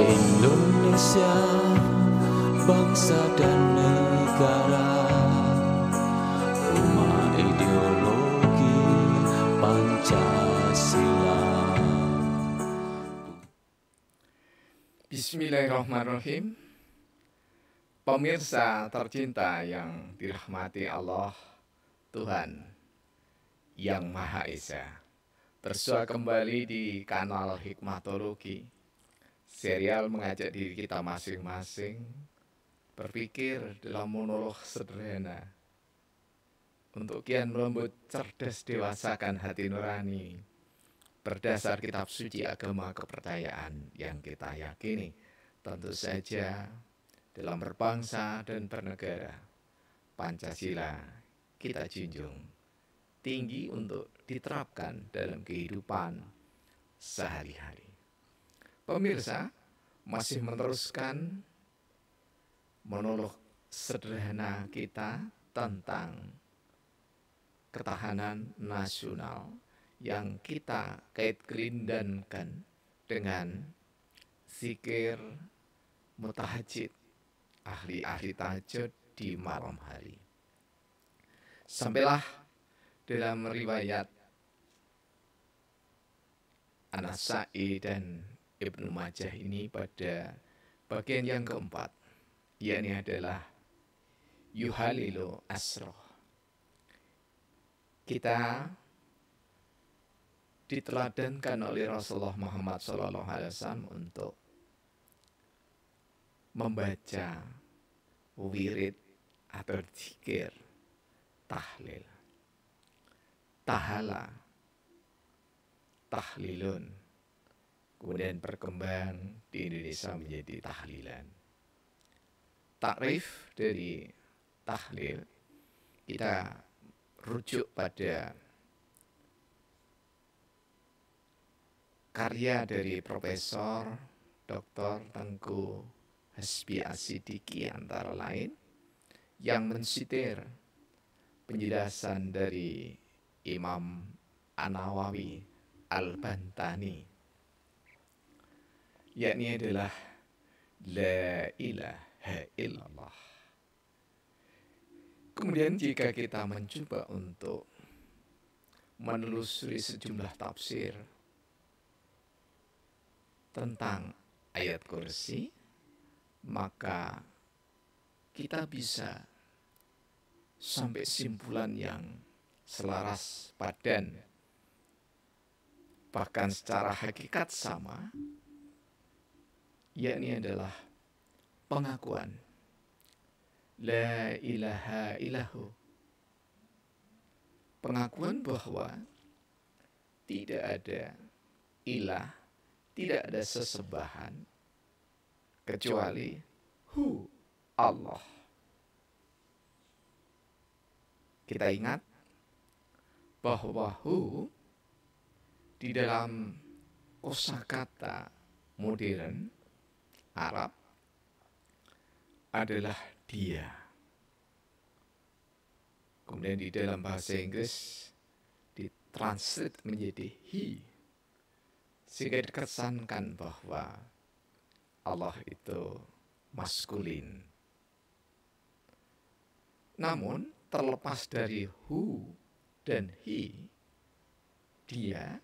Indonesia, bangsa dan negara, rumah ideologi Pancasila. Bismillahirrahmanirrahim. Pemirsa tercinta yang dirahmati Allah, Tuhan yang Maha Esa, bersua kembali di kanal Hikmatologi, serial mengajak diri kita masing-masing berpikir dalam monolog sederhana untuk kian melembut, cerdas, dewasakan hati nurani berdasar kitab suci agama kepercayaan yang kita yakini. Tentu saja dalam berbangsa dan bernegara, Pancasila kita junjung tinggi untuk diterapkan dalam kehidupan sehari-hari. Pemirsa, masih meneruskan monolog sederhana kita tentang ketahanan nasional yang kita kait-gerindankan dengan zikir mutahajjid, ahli-ahli tahajud di malam hari. Sampailah dalam riwayat An-Nasa'i dan Ibnu Majah ini pada bagian yang keempat, yakni adalah yuhalilu asroh. Kita diteladankan oleh Rasulullah Muhammad SAW untuk membaca wirid atau zikir tahlil. Tahala, tahlilun, kemudian berkembang di Indonesia menjadi tahlilan. Takrif dari tahlil kita rujuk pada karya dari Profesor Dr. Tengku Hasbi As-Siddiqi antara lain, yang mensitir penjelasan dari Imam An-Nawawi Al-Bantani, yakni adalah La ilaha illallah. Kemudian jika kita mencoba untuk menelusuri sejumlah tafsir tentang ayat kursi, maka kita bisa sampai simpulan yang selaras padan, bahkan secara hakikat sama, yakni adalah pengakuan La ilaha illahu, pengakuan bahwa tidak ada ilah, tidak ada sesembahan kecuali Allah. Kita ingat bahwa di dalam kosakata modern Arab adalah dia. Kemudian di dalam bahasa Inggris ditranslate menjadi he, sehingga dikesankan bahwa Allah itu maskulin. Namun terlepas dari who dan he, dia,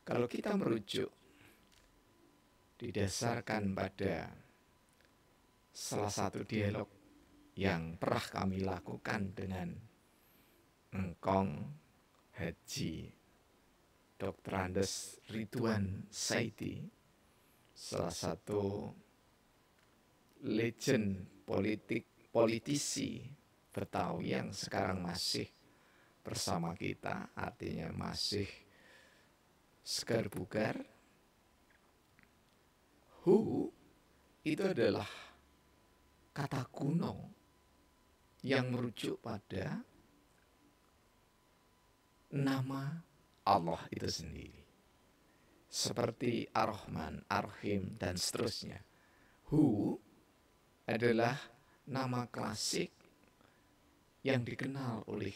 kalau kita merujuk didasarkan pada salah satu dialog yang pernah kami lakukan dengan Engkong Haji Dr. Andes Ridwan Saidi, salah satu legend politisi Betawi yang sekarang masih bersama kita, artinya masih segar bugar. Hu itu adalah kata kuno yang merujuk pada nama Allah itu sendiri, seperti Ar-Rahman, Ar-Rahim, dan seterusnya. Hu adalah nama klasik yang dikenal oleh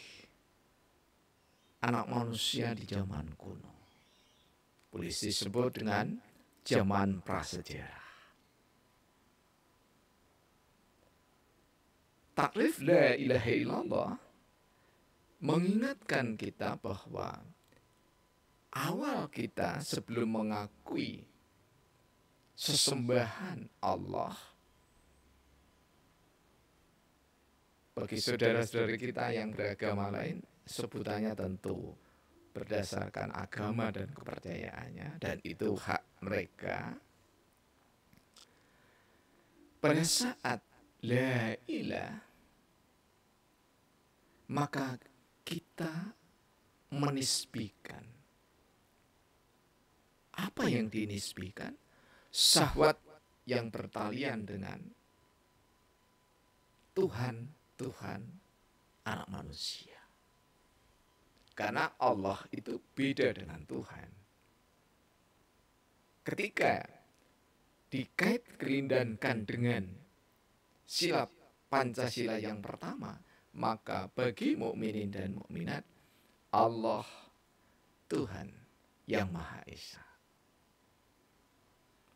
anak manusia di zaman kuno. Boleh disebut dengan zaman prasejarah. Takrif la ilaha illallah mengingatkan kita bahwa awal kita sebelum mengakui sesembahan Allah, bagi saudara-saudari kita yang beragama lain, sebutannya tentu berdasarkan agama dan kepercayaannya, dan itu hak mereka. Pada saat la ilah, maka kita menisbikan. Apa yang dinisbikan? Syahwat yang bertalian dengan Tuhan anak manusia. Karena Allah itu beda dengan Tuhan. Ketika dikait-kelindankan dengan sila Pancasila yang pertama, maka bagi mukminin dan mukminat, Allah Tuhan yang Maha Esa.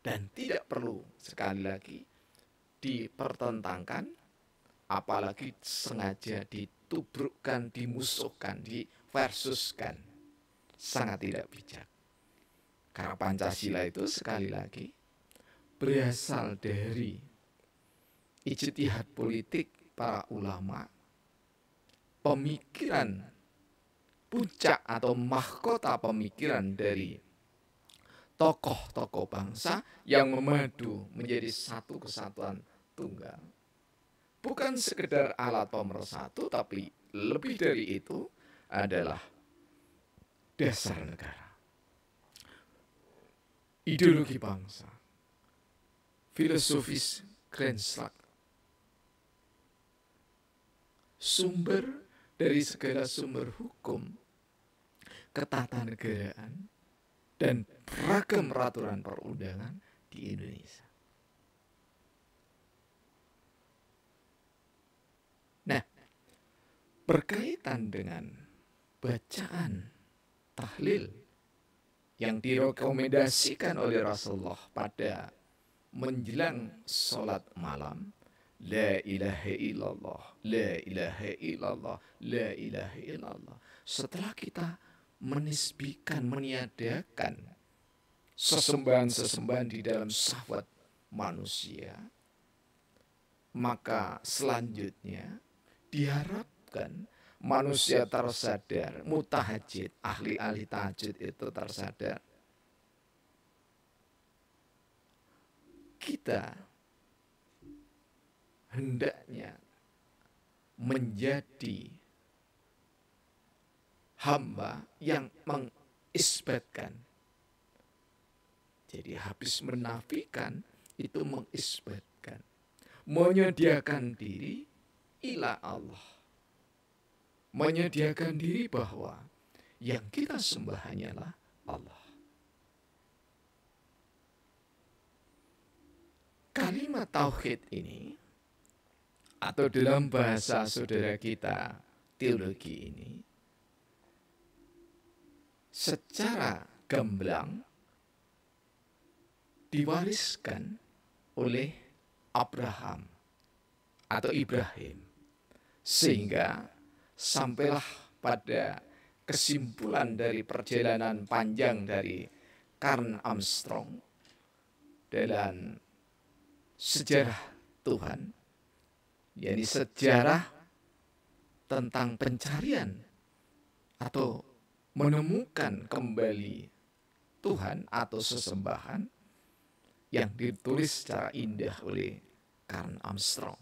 Dan tidak perlu sekali lagi dipertentangkan, apalagi sengaja ditubrukkan, dimusuhkan, diversuskan. Sangat tidak bijak. Karena Pancasila itu sekali lagi berasal dari ijtihad politik para ulama, pemikiran puncak atau mahkota pemikiran dari tokoh-tokoh bangsa yang memadu menjadi satu kesatuan tunggal. Bukan sekedar alat pemersatu, tapi lebih dari itu adalah dasar negara. Ideologi bangsa, filosofis Krenslak, sumber dari segala sumber hukum, ketatanegaraan, dan beragam peraturan perundangan di Indonesia. Nah, berkaitan dengan bacaan tahlil yang direkomendasikan oleh Rasulullah pada menjelang sholat malam, la ilaha illallah, la ilaha illallah, la ilaha illallah. Setelah kita menisbikan, meniadakan sesembahan-sesembahan di dalam syahwat manusia, maka selanjutnya diharapkan manusia tersadar, mutahajjid, ahli-ahli tahajud itu tersadar. Kita hendaknya menjadi hamba yang mengisbatkan. Jadi habis menafikan itu mengisbatkan, menyediakan diri ila Allah, menyediakan diri bahwa yang kita sembah hanyalah Allah. Kalimat tauhid ini, atau dalam bahasa saudara kita teologi ini, secara gamblang diwariskan oleh Abraham atau Ibrahim, sehingga sampailah pada kesimpulan dari perjalanan panjang dari Karl Armstrong dalam sejarah Tuhan, yakni sejarah tentang pencarian atau menemukan kembali Tuhan atau sesembahan, yang ditulis secara indah oleh Karl Armstrong.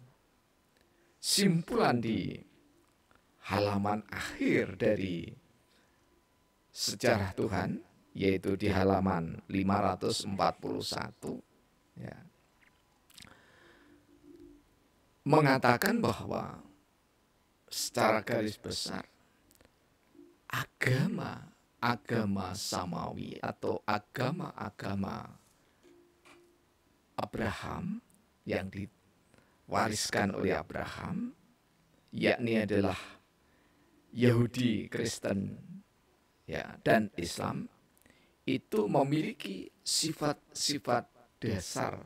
Simpulan di halaman akhir dari sejarah Tuhan, yaitu di halaman 541, ya, mengatakan bahwa secara garis besar agama samawi atau agama-agama Abraham yang diwariskan oleh Abraham, yakni adalah Yahudi, Kristen, ya, dan Islam, itu memiliki sifat-sifat dasar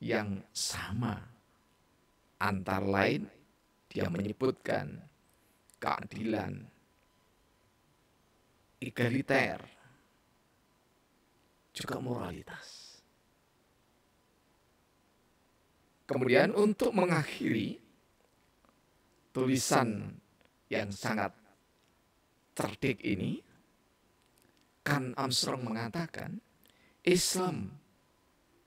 yang sama. Antara lain, dia menyebutkan keadilan, egaliter, juga moralitas. Kemudian untuk mengakhiri tulisan yang sangat cerdik ini, Kan Armstrong mengatakan, Islam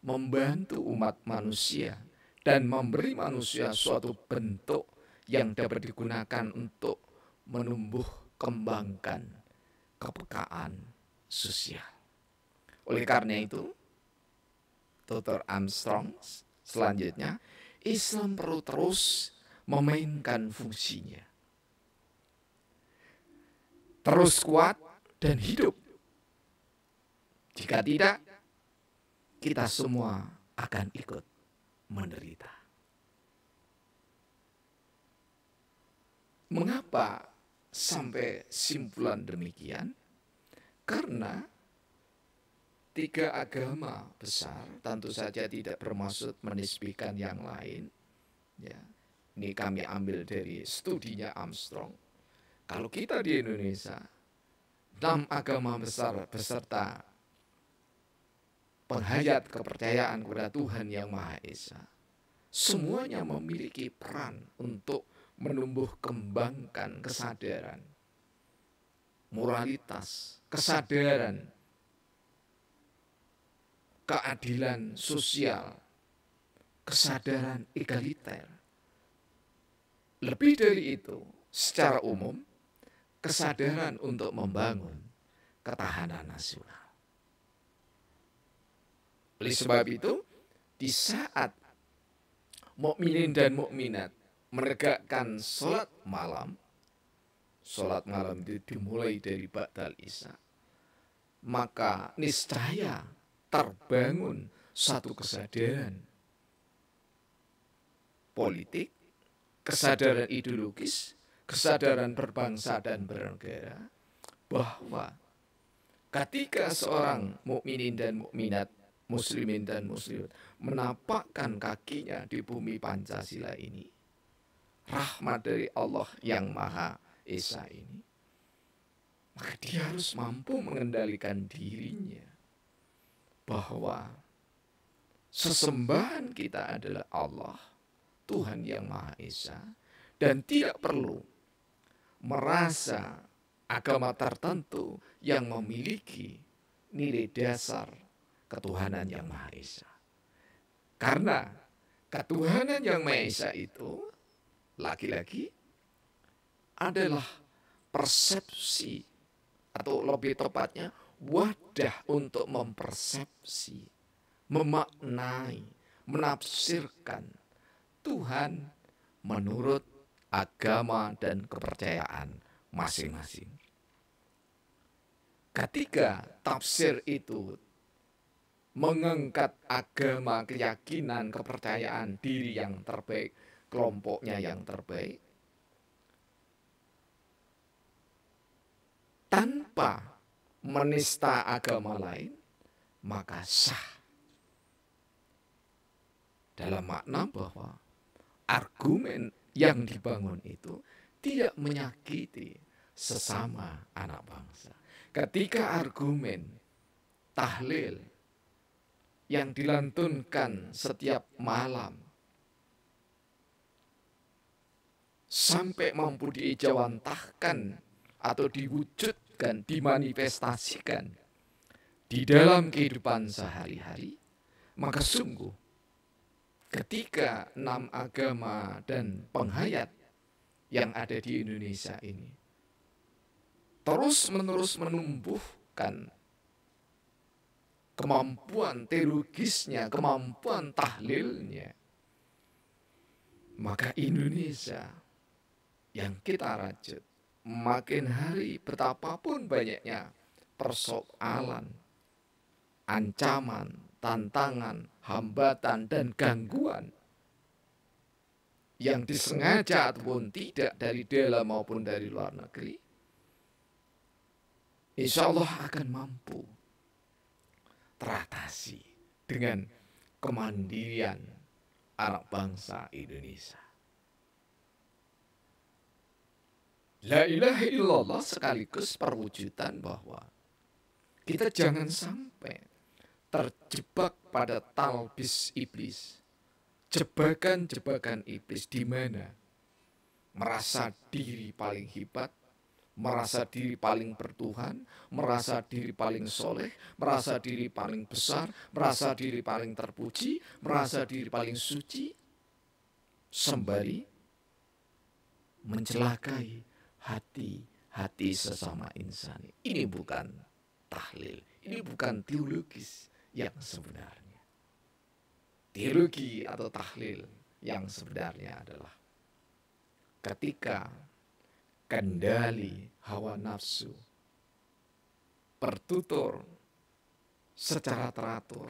membantu umat manusia dan memberi manusia suatu bentuk yang dapat digunakan untuk menumbuh kembangkan kepekaan sosial. Oleh karena itu, Dr. Armstrong selanjutnya, Islam perlu terus memainkan fungsinya. Terus kuat dan hidup. Jika tidak, kita semua akan ikut menderita. Mengapa sampai simpulan demikian? Karena tiga agama besar tentu saja tidak bermaksud menisbikan yang lain. Ya, ini kami ambil dari studinya Armstrong. Kalau kita di Indonesia, 6 agama besar beserta penghayat kepercayaan kepada Tuhan Yang Maha Esa, semuanya memiliki peran untuk menumbuh kembangkan kesadaran, moralitas, kesadaran, keadilan sosial, kesadaran egaliter. Lebih dari itu, secara umum, kesadaran untuk membangun ketahanan nasional. Oleh sebab itu, di saat mukminin dan mukminat menegakkan sholat malam itu dimulai dari ba'dal isya, maka niscaya terbangun satu kesadaran politik, kesadaran ideologis, kesadaran berbangsa dan bernegara, bahwa ketika seorang mukminin dan mukminat, muslimin dan muslimat menapakkan kakinya di bumi Pancasila ini, rahmat dari Allah Yang Maha Esa ini, maka dia harus mampu mengendalikan dirinya bahwa sesembahan kita adalah Allah, Tuhan Yang Maha Esa, dan tidak perlu merasa agama tertentu yang memiliki nilai dasar ketuhanan Yang Maha Esa. Karena ketuhanan Yang Maha Esa itu lagi-lagi adalah persepsi, atau lebih tepatnya wadah untuk mempersepsi, memaknai, menafsirkan Tuhan menurut agama dan kepercayaan masing-masing. Ketika tafsir itu mengangkat agama, keyakinan, kepercayaan diri yang terbaik, kelompoknya yang terbaik, tanpa menista agama lain, maka sah. Dalam makna bahwa argumen yang dibangun itu tidak menyakiti sesama anak bangsa. Ketika argumen tahlil yang dilantunkan setiap malam sampai mampu diijawantahkan atau diwujudkan, dimanifestasikan di dalam kehidupan sehari-hari, maka sungguh ketika 6 agama dan penghayat yang ada di Indonesia ini terus-menerus menumbuhkan kemampuan teologisnya, kemampuan tahlilnya, maka Indonesia yang kita rajut makin hari betapapun banyaknya persoalan, ancaman, tantangan, hambatan, dan gangguan yang disengaja ataupun tidak dari dalam maupun dari luar negeri, insya Allah akan mampu teratasi dengan kemandirian anak bangsa Indonesia. La ilaha illallah sekaligus perwujudan bahwa kita jangan sampai terjebak pada talbis iblis, jebakan-jebakan iblis di mana merasa diri paling hebat, merasa diri paling bertuhan, merasa diri paling soleh, merasa diri paling besar, merasa diri paling terpuji, merasa diri paling suci, sembari mencelakai hati sesama insan. Ini bukan tahlil, ini bukan teologis yang sebenarnya. Teologi atau tahlil yang sebenarnya adalah ketika kendali hawa nafsu bertutur secara teratur,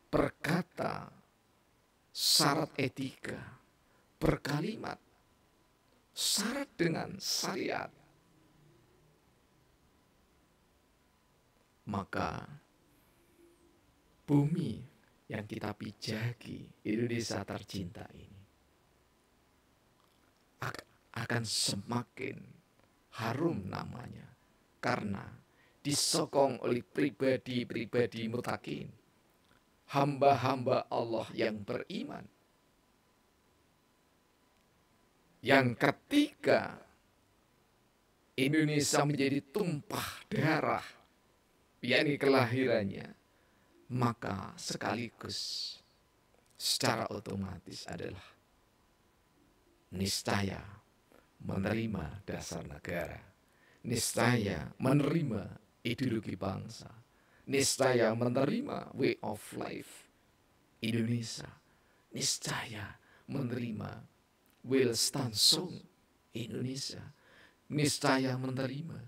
berkata syarat etika, berkalimat syarat dengan syariat, maka bumi yang kita pijaki, Indonesia tercinta ini, akan semakin harum namanya, karena disokong oleh pribadi-pribadi mutakin, hamba-hamba Allah yang beriman, yang ketika Indonesia menjadi tumpah darah, yakni kelahirannya, maka sekaligus secara otomatis adalah niscaya menerima dasar negara, niscaya menerima ideologi bangsa, niscaya menerima way of life Indonesia, niscaya menerima Welstandsong Indonesia, niscaya menerima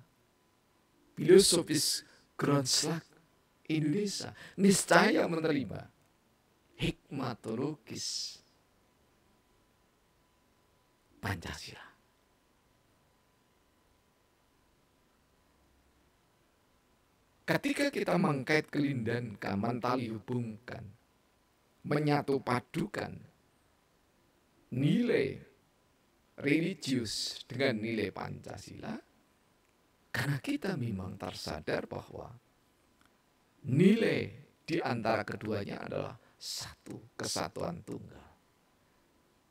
filosofis grondslag Indonesia, niscaya menerima hikmatologis Pancasila. Ketika kita mengkait kelindankan, mentali hubungkan, menyatu padukan nilai religius dengan nilai Pancasila, karena kita memang tersadar bahwa nilai di antara keduanya adalah satu kesatuan tunggal.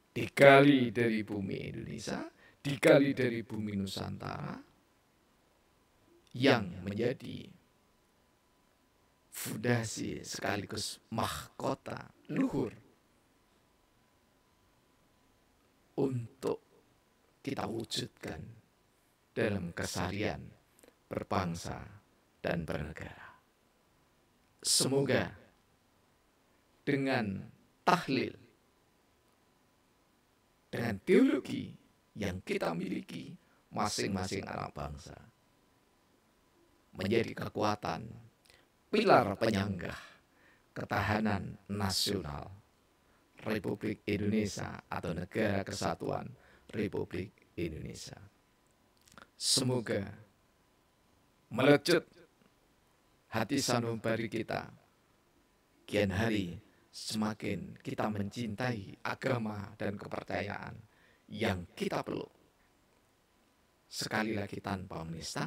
Digali dari bumi Indonesia, digali dari bumi Nusantara, yang menjadi fondasi sekaligus mahkota luhur untuk kita wujudkan dalam keseharian berbangsa dan bernegara. Semoga dengan tahlil, dengan teologi yang kita miliki masing-masing anak bangsa, menjadi kekuatan pilar penyangga ketahanan nasional Republik Indonesia atau Negara Kesatuan Republik Indonesia. Semoga melecut hati sanubari kita, kian hari semakin kita mencintai agama dan kepercayaan yang kita peluk. Sekali lagi tanpa menista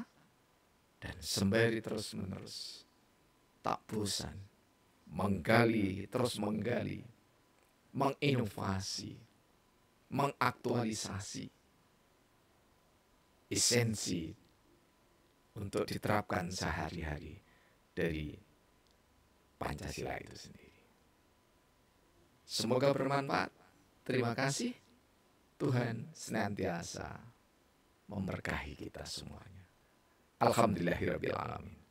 dan sembari terus-menerus, tak bosan menggali, terus menggali, menginovasi, mengaktualisasi esensi untuk diterapkan sehari-hari dari Pancasila itu sendiri. Semoga bermanfaat. Terima kasih. Tuhan senantiasa memberkahi kita semuanya. Alhamdulillahirabbil alamin.